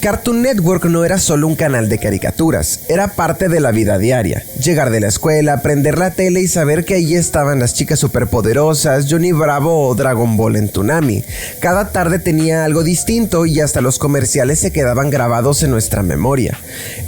Cartoon Network no era solo un canal de caricaturas, era parte de la vida diaria. Llegar de la escuela, prender la tele y saber que ahí estaban las chicas superpoderosas, Johnny Bravo o Dragon Ball en Toonami. Cada tarde tenía algo distinto y hasta los comerciales se quedaban grabados en nuestra memoria.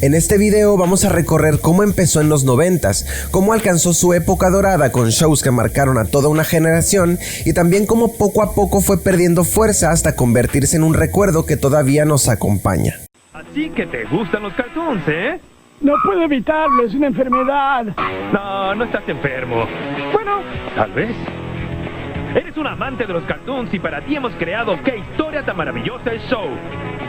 En este video vamos a recorrer cómo empezó en los 90s, cómo alcanzó su época dorada con shows que marcaron a toda una generación y también cómo poco a poco fue perdiendo fuerza hasta convertirse en un recuerdo que todavía nos acompaña. Así que te gustan los cartoons, ¿eh? No puedo evitarlo, es una enfermedad. No estás enfermo. Bueno, tal vez. Eres un amante de los cartoons y para ti hemos creado ¡Qué historia tan maravillosa el show!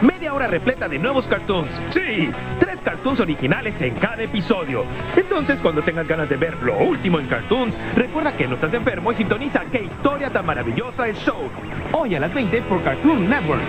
Media hora repleta de nuevos cartoons. Sí, 3 cartoons originales en cada episodio. Entonces, cuando tengas ganas de ver lo último en cartoons, recuerda que no estás enfermo y sintoniza ¡Qué historia tan maravillosa el show! Hoy a las 20 por Cartoon Network.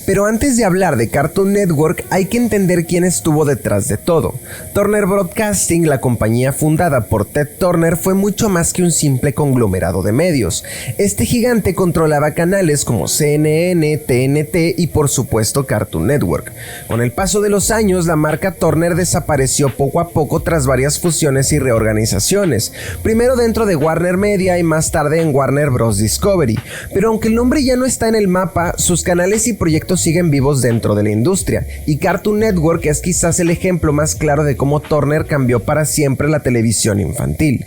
Pero antes de hablar de Cartoon Network hay que entender quién estuvo detrás de todo. Turner Broadcasting, la compañía fundada por Ted Turner, fue mucho más que un simple conglomerado de medios. Este gigante controlaba canales como CNN, TNT y por supuesto Cartoon Network. Con el paso de los años, la marca Turner desapareció poco a poco tras varias fusiones y reorganizaciones. Primero dentro de Warner Media y más tarde en Warner Bros. Discovery. Pero aunque el nombre ya no está en el mapa, sus canales y proyectos siguen vivos dentro de la industria, y Cartoon Network es quizás el ejemplo más claro de cómo Turner cambió para siempre la televisión infantil.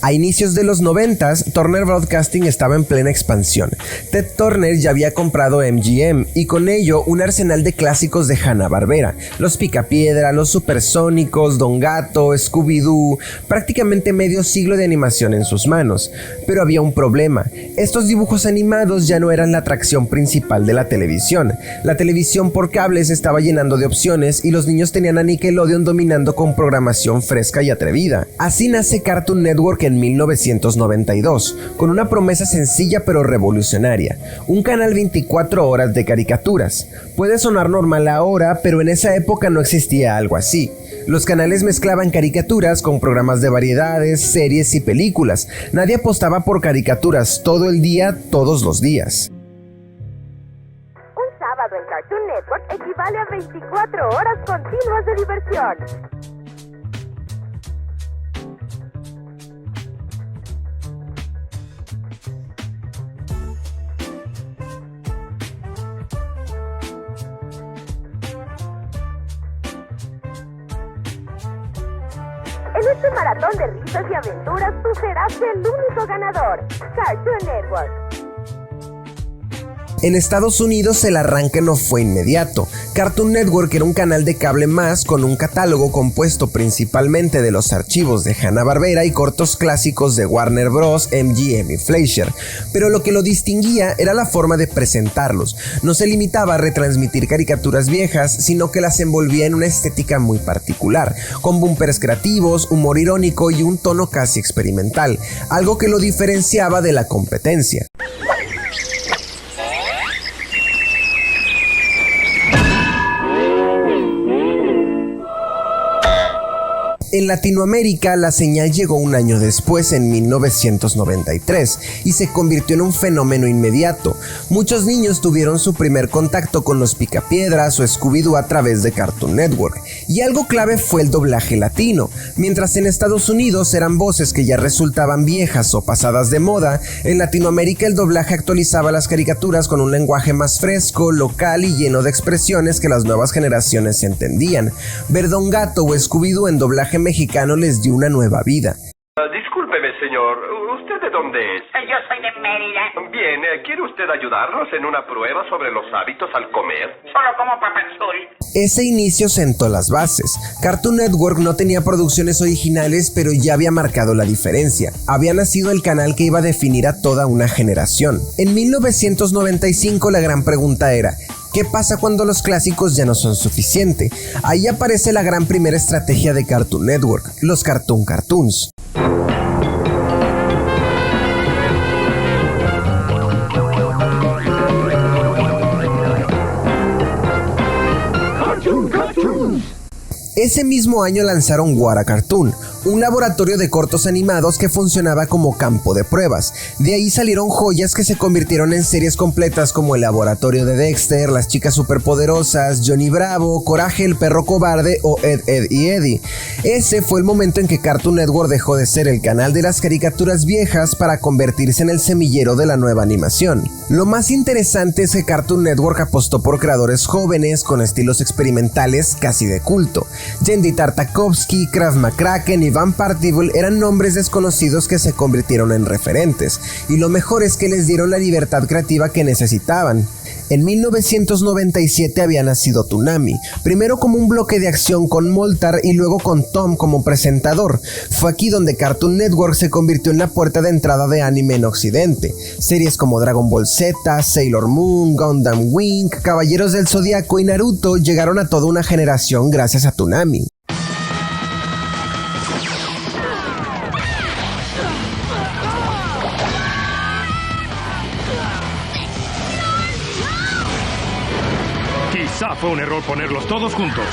A inicios de los 90s, Turner Broadcasting estaba en plena expansión. Ted Turner ya había comprado MGM y con ello un arsenal de clásicos de Hanna-Barbera, los Picapiedra, los Supersónicos, Don Gato, Scooby-Doo, prácticamente medio siglo de animación en sus manos. Pero había un problema, estos dibujos animados ya no eran la atracción principal de la televisión. La televisión por cable se estaba llenando de opciones y los niños tenían a Nickelodeon dominando con programación fresca y atrevida. Así nace Cartoon Network en 1992, con una promesa sencilla pero revolucionaria, un canal 24 horas de caricaturas. Puede sonar normal ahora, pero en esa época no existía algo así. Los canales mezclaban caricaturas con programas de variedades, series y películas. Nadie apostaba por caricaturas todo el día, todos los días. Un sábado en Cartoon Network equivale a 24 horas continuas de diversión. En este maratón de risas y aventuras, tú serás el único ganador. Cartoon Network. En Estados Unidos el arranque no fue inmediato. Cartoon Network era un canal de cable más con un catálogo compuesto principalmente de los archivos de Hanna-Barbera y cortos clásicos de Warner Bros., MGM y Fleischer. Pero lo que lo distinguía era la forma de presentarlos. No se limitaba a retransmitir caricaturas viejas, sino que las envolvía en una estética muy particular, con bumpers creativos, humor irónico y un tono casi experimental, algo que lo diferenciaba de la competencia. En Latinoamérica, la señal llegó un año después, en 1993, y se convirtió en un fenómeno inmediato. Muchos niños tuvieron su primer contacto con los Picapiedras o Scooby-Doo a través de Cartoon Network, y algo clave fue el doblaje latino. Mientras en Estados Unidos eran voces que ya resultaban viejas o pasadas de moda, en Latinoamérica el doblaje actualizaba las caricaturas con un lenguaje más fresco, local y lleno de expresiones que las nuevas generaciones entendían. Ver Don Gato o Scooby-Doo en doblaje mexicano les dio una nueva vida. Discúlpeme, señor. ¿Usted de dónde es? Yo soy de Mérida. Bien, ¿quiere usted ayudarnos en una prueba sobre los hábitos al comer? Solo como Papa Azul. Ese inicio sentó las bases. Cartoon Network no tenía producciones originales, pero ya había marcado la diferencia. Había nacido el canal que iba a definir a toda una generación. En 1995 la gran pregunta era: ¿qué pasa cuando los clásicos ya no son suficiente? Ahí aparece la gran primera estrategia de Cartoon Network, los Cartoon Cartoons. Ese mismo año lanzaron Wara Cartoon, un laboratorio de cortos animados que funcionaba como campo de pruebas. De ahí salieron joyas que se convirtieron en series completas como El Laboratorio de Dexter, Las Chicas Superpoderosas, Johnny Bravo, Coraje el Perro Cobarde o Ed, Edd y Eddy. Ese fue el momento en que Cartoon Network dejó de ser el canal de las caricaturas viejas para convertirse en el semillero de la nueva animación. Lo más interesante es que Cartoon Network apostó por creadores jóvenes con estilos experimentales casi de culto. Genndy Tartakovsky, Krav McCracken y Van Partible eran nombres desconocidos que se convirtieron en referentes, y lo mejor es que les dieron la libertad creativa que necesitaban. En 1997 había nacido Toonami, primero como un bloque de acción con Moltar y luego con Tom como presentador. Fue aquí donde Cartoon Network se convirtió en la puerta de entrada de anime en Occidente. Series como Dragon Ball Z, Sailor Moon, Gundam Wing, Caballeros del Zodiaco y Naruto llegaron a toda una generación gracias a Toonami. Quizá fue un error ponerlos todos juntos.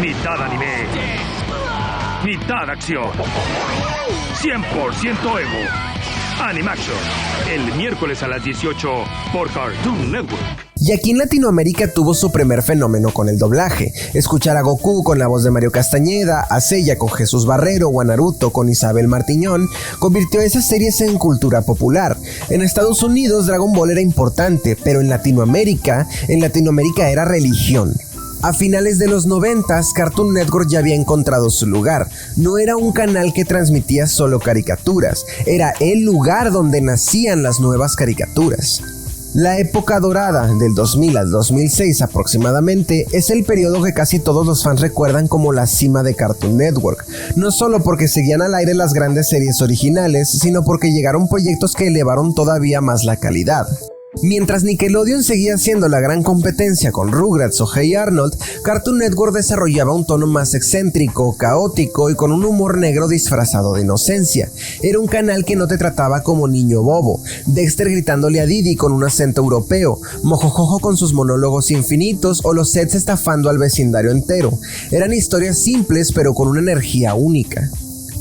Mitad anime, mitad acción. 100% Evo. Animaction, el miércoles a las 18 por Cartoon Network. Y aquí en Latinoamérica tuvo su primer fenómeno con el doblaje. Escuchar a Goku con la voz de Mario Castañeda, a Seiya con Jesús Barrero o a Naruto con Isabel Martiñón convirtió esas series en cultura popular. En Estados Unidos Dragon Ball era importante, pero en Latinoamérica era religión. A finales de los 90s, Cartoon Network ya había encontrado su lugar. No era un canal que transmitía solo caricaturas, era el lugar donde nacían las nuevas caricaturas. La época dorada, del 2000 al 2006 aproximadamente, es el periodo que casi todos los fans recuerdan como la cima de Cartoon Network, no solo porque seguían al aire las grandes series originales, sino porque llegaron proyectos que elevaron todavía más la calidad. Mientras Nickelodeon seguía siendo la gran competencia con Rugrats o Hey Arnold, Cartoon Network desarrollaba un tono más excéntrico, caótico y con un humor negro disfrazado de inocencia. Era un canal que no te trataba como niño bobo, Dexter gritándole a Didi con un acento europeo, Mojojojo con sus monólogos infinitos o los sets estafando al vecindario entero. Eran historias simples pero con una energía única.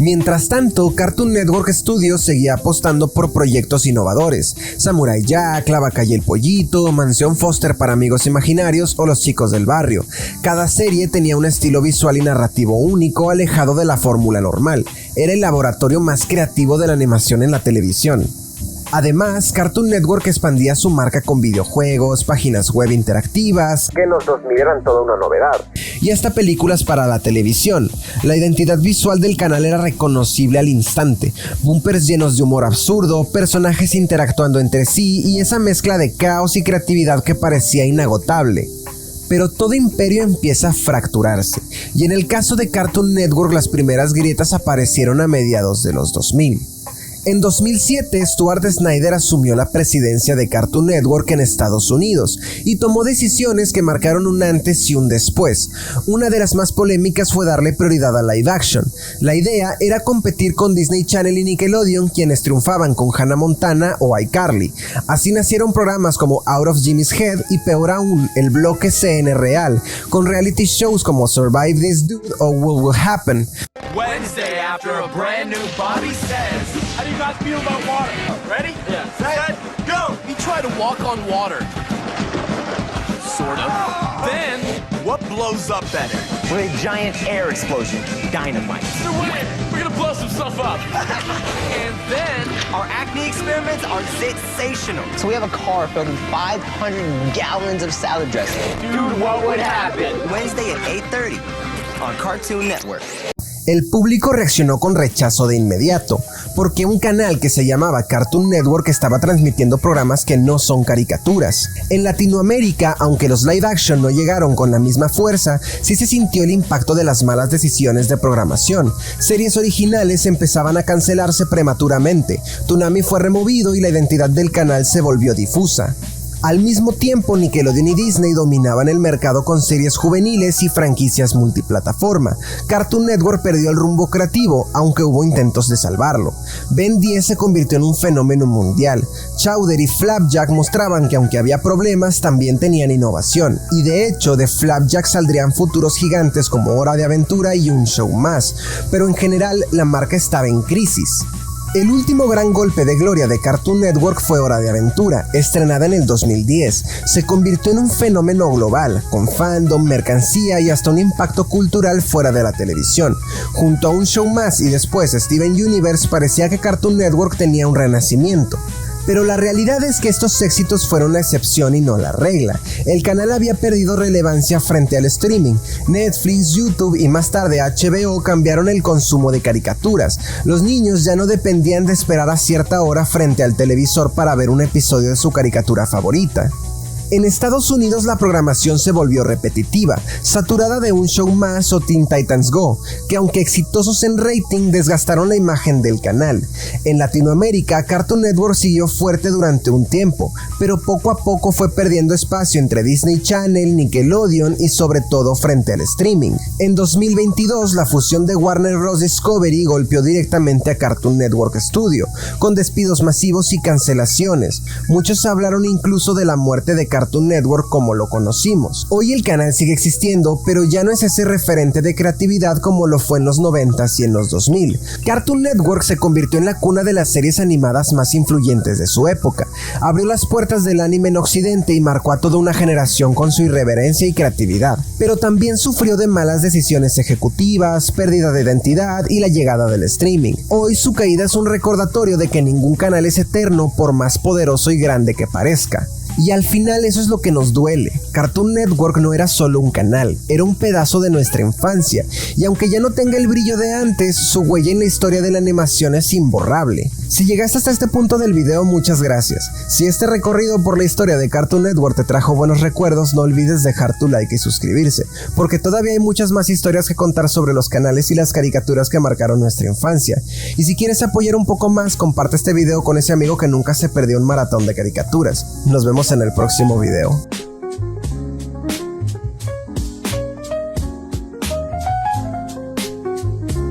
Mientras tanto, Cartoon Network Studios seguía apostando por proyectos innovadores: Samurai Jack, La Vaca y el Pollito, Mansión Foster para amigos imaginarios o Los Chicos del Barrio. Cada serie tenía un estilo visual y narrativo único, alejado de la fórmula normal. Era el laboratorio más creativo de la animación en la televisión. Además, Cartoon Network expandía su marca con videojuegos, páginas web interactivas, que en los 2000 eran toda una novedad, y hasta películas para la televisión. La identidad visual del canal era reconocible al instante: bumpers llenos de humor absurdo, personajes interactuando entre sí y esa mezcla de caos y creatividad que parecía inagotable. Pero todo imperio empieza a fracturarse, y en el caso de Cartoon Network las primeras grietas aparecieron a mediados de los 2000. En 2007, Stuart Snyder asumió la presidencia de Cartoon Network en Estados Unidos y tomó decisiones que marcaron un antes y un después. Una de las más polémicas fue darle prioridad a live action. La idea era competir con Disney Channel y Nickelodeon, quienes triunfaban con Hannah Montana o iCarly. Así nacieron programas como Out of Jimmy's Head y, peor aún, el bloque CN Real, con reality shows como Survive This Dude o What Will Happen. Wednesday after a brand new Bobby Says. How do you guys feel about water? Ready? Yeah. Set, go! We try to walk on water. Sort of. Then, what blows up better? With a giant air explosion, dynamite. No way! We're gonna blow some stuff up. And then, our acne experiments are sensational. So we have a car filled with 500 gallons of salad dressing. dude, what would happen? Wednesday at 8:30 on Cartoon Network. El público reaccionó con rechazo de inmediato, porque un canal que se llamaba Cartoon Network estaba transmitiendo programas que no son caricaturas. En Latinoamérica, aunque los live action no llegaron con la misma fuerza, sí se sintió el impacto de las malas decisiones de programación. Series originales empezaban a cancelarse prematuramente, Toonami fue removido y la identidad del canal se volvió difusa. Al mismo tiempo, Nickelodeon y Disney dominaban el mercado con series juveniles y franquicias multiplataforma. Cartoon Network perdió el rumbo creativo, aunque hubo intentos de salvarlo. Ben 10 se convirtió en un fenómeno mundial. Chowder y Flapjack mostraban que aunque había problemas, también tenían innovación. Y de hecho, de Flapjack saldrían futuros gigantes como Hora de Aventura y Un Show Más. Pero en general, la marca estaba en crisis. El último gran golpe de gloria de Cartoon Network fue Hora de Aventura, estrenada en el 2010. Se convirtió en un fenómeno global, con fandom, mercancía y hasta un impacto cultural fuera de la televisión. Junto a Un Show Más y después Steven Universe, parecía que Cartoon Network tenía un renacimiento. Pero la realidad es que estos éxitos fueron la excepción y no la regla. El canal había perdido relevancia frente al streaming. Netflix, YouTube y más tarde HBO cambiaron el consumo de caricaturas. Los niños ya no dependían de esperar a cierta hora frente al televisor para ver un episodio de su caricatura favorita. En Estados Unidos la programación se volvió repetitiva, saturada de Un Show Más o Teen Titans Go, que aunque exitosos en rating desgastaron la imagen del canal. En Latinoamérica, Cartoon Network siguió fuerte durante un tiempo, pero poco a poco fue perdiendo espacio entre Disney Channel, Nickelodeon y sobre todo frente al streaming. En 2022, la fusión de Warner Bros. Discovery golpeó directamente a Cartoon Network Studio, con despidos masivos y cancelaciones. Muchos hablaron incluso de la muerte de Cartoon Network como lo conocimos. Hoy el canal sigue existiendo, pero ya no es ese referente de creatividad como lo fue en los 90s y en los 2000. Cartoon Network se convirtió en la cuna de las series animadas más influyentes de su época. Abrió las puertas del anime en Occidente y marcó a toda una generación con su irreverencia y creatividad. Pero también sufrió de malas decisiones ejecutivas, pérdida de identidad y la llegada del streaming. Hoy su caída es un recordatorio de que ningún canal es eterno por más poderoso y grande que parezca. Y al final eso es lo que nos duele. Cartoon Network no era solo un canal, era un pedazo de nuestra infancia. Y aunque ya no tenga el brillo de antes, su huella en la historia de la animación es imborrable. Si llegaste hasta este punto del video, muchas gracias. Si este recorrido por la historia de Cartoon Network te trajo buenos recuerdos, no olvides dejar tu like y suscribirse, porque todavía hay muchas más historias que contar sobre los canales y las caricaturas que marcaron nuestra infancia. Y si quieres apoyar un poco más, comparte este video con ese amigo que nunca se perdió un maratón de caricaturas. Nos vemos en el próximo video.